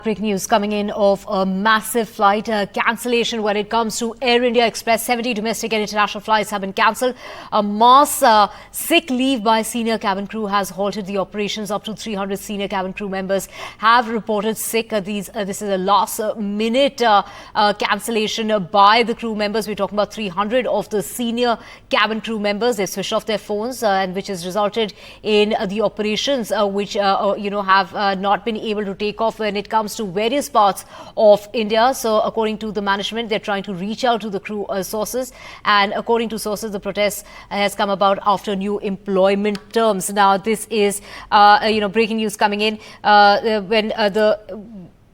Breaking news coming in of a massive flight cancellation when it comes to Air India Express. 70 domestic and international flights have been cancelled. A mass sick leave by senior cabin crew has halted the operations. Up to 300 senior cabin crew members have reported sick. This is a last-minute cancellation by the crew members. We're talking about 300 of the senior cabin crew members. They switched off their phones, and which has resulted in the operations which have not been able to take off when it comes to various parts of India. So according to the management, they're trying to reach out to the crew sources, and according to sources, the protest has come about after new employment terms. Now this is breaking news coming in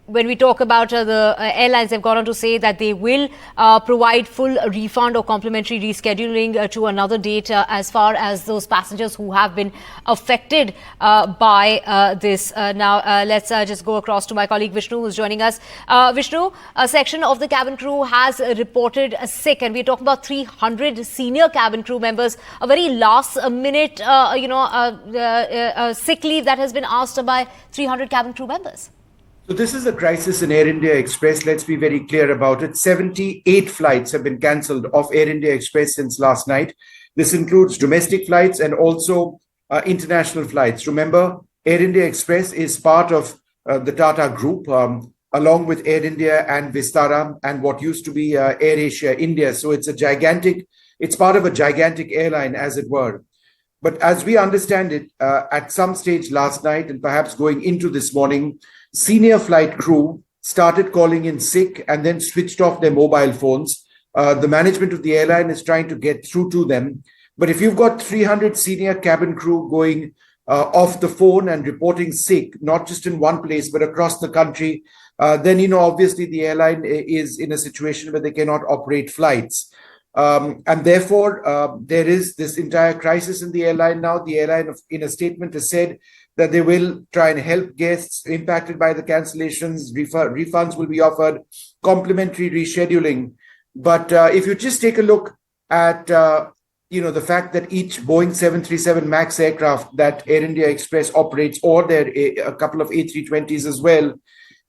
when we talk about the airlines, they've gone on to say that they will provide full refund or complimentary rescheduling to another date as far as those passengers who have been affected by this. Now, let's just go across to my colleague Vishnu, who's joining us. Vishnu, a section of the cabin crew has reported sick, and we're talking about 300 senior cabin crew members. A very last-minute, sick leave that has been asked by 300 cabin crew members. So this is a crisis in Air India Express. Let's be very clear about it. 78 flights have been cancelled of Air India Express since last night. This includes domestic flights and also international flights. Remember, Air India Express is part of the Tata Group, along with Air India and Vistara and what used to be Air Asia India. So it's part of a gigantic airline, as it were. But as we understand it, at some stage last night and perhaps going into this morning, senior flight crew started calling in sick and then switched off their mobile phones. The management of the airline is trying to get through to them. But if you've got 300 senior cabin crew going off the phone and reporting sick, not just in one place, but across the country, then, obviously the airline is in a situation where they cannot operate flights. And therefore, there is this entire crisis in the airline now. The airline, in a statement, has said that they will try and help guests impacted by the cancellations. Refunds will be offered, complimentary rescheduling. But if you just take a look at, the fact that each Boeing 737 MAX aircraft that Air India Express operates, or a couple of A320s as well,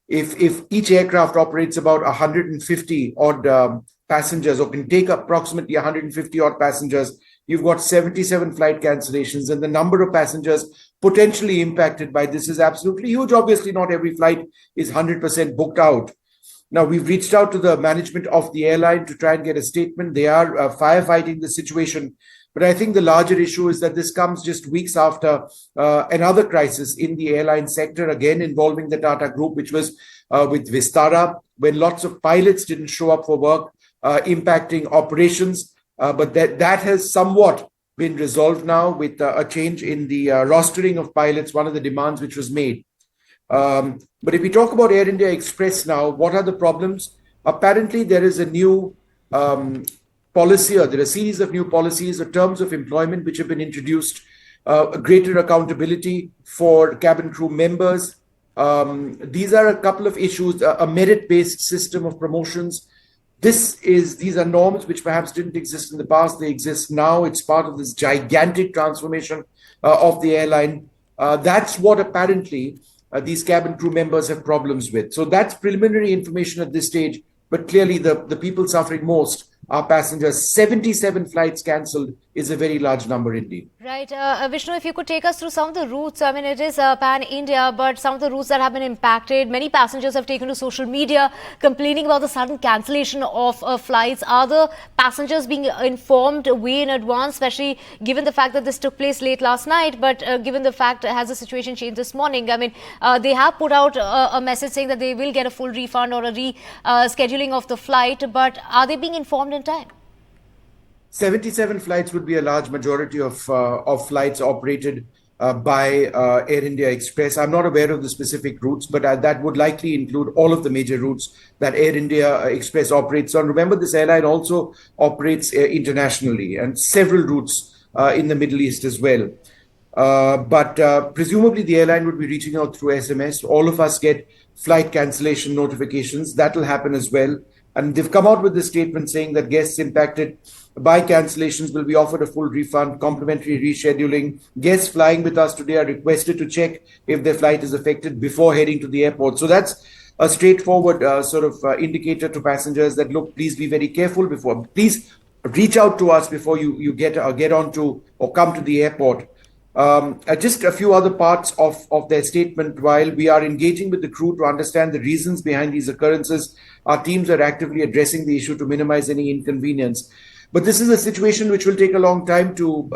if each aircraft operates about 150 odd passengers, or can take approximately 150 odd passengers, you've got 77 flight cancellations, and the number of passengers potentially impacted by this is absolutely huge. Obviously, not every flight is 100% booked out. Now, we've reached out to the management of the airline to try and get a statement. They are firefighting the situation. But I think the larger issue is that this comes just weeks after another crisis in the airline sector, again involving the Tata Group, which was with Vistara, when lots of pilots didn't show up for work, impacting operations. But that has somewhat been resolved now with a change in the rostering of pilots, one of the demands which was made. But if we talk about Air India Express now, what are the problems? Apparently, there is a new policy, or there are a series of new policies or terms of employment which have been introduced, greater accountability for cabin crew members. These are a couple of issues, a merit-based system of promotions. These are norms which perhaps didn't exist in the past. They exist now. It's part of this gigantic transformation of the airline. That's what apparently these cabin crew members have problems with. So that's preliminary information at this stage. But clearly the people suffering most are passengers. 77 flights cancelled is a very large number indeed. Right. Vishnu, if you could take us through some of the routes. I mean, it is pan-India, but some of the routes that have been impacted. Many passengers have taken to social media complaining about the sudden cancellation of flights. Are the passengers being informed way in advance, especially given the fact that this took place late last night, but given the fact has the situation changed this morning? I mean, they have put out a message saying that they will get a full refund or a rescheduling of the flight, but are they being informed in time? 77 flights would be a large majority of flights operated by Air India Express. I'm not aware of the specific routes, but that would likely include all of the major routes that Air India Express operates on. Remember, this airline also operates internationally and several routes in the Middle East as well. But presumably the airline would be reaching out through SMS. All of us get flight cancellation notifications. That will happen as well. And they've come out with a statement saying that guests impacted by cancellations will be offered a full refund, complimentary rescheduling. Guests flying with us today are requested to check if their flight is affected before heading to the airport. So that's a straightforward indicator to passengers that, look, please be very careful before, please reach out to us before you get on to or come to the airport. Just a few other parts of their statement. While we are engaging with the crew to understand the reasons behind these occurrences, our teams are actively addressing the issue to minimize any inconvenience. But this is a situation which will take a long time to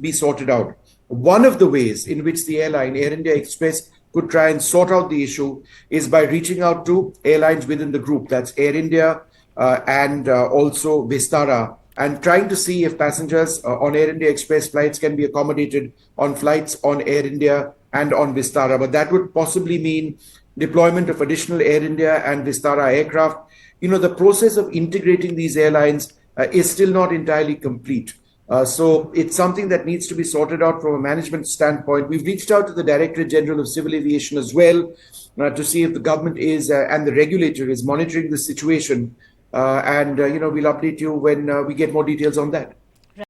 be sorted out. One of the ways in which the airline, Air India Express, could try and sort out the issue is by reaching out to airlines within the group. That's Air India and also Vistara, and trying to see if passengers on Air India Express flights can be accommodated on flights on Air India and on Vistara. But that would possibly mean deployment of additional Air India and Vistara aircraft. The process of integrating these airlines is still not entirely complete. So it's something that needs to be sorted out from a management standpoint. We've reached out to the Directorate General of Civil Aviation as well to see if the government is and the regulator is monitoring the situation. And we'll update you when we get more details on that.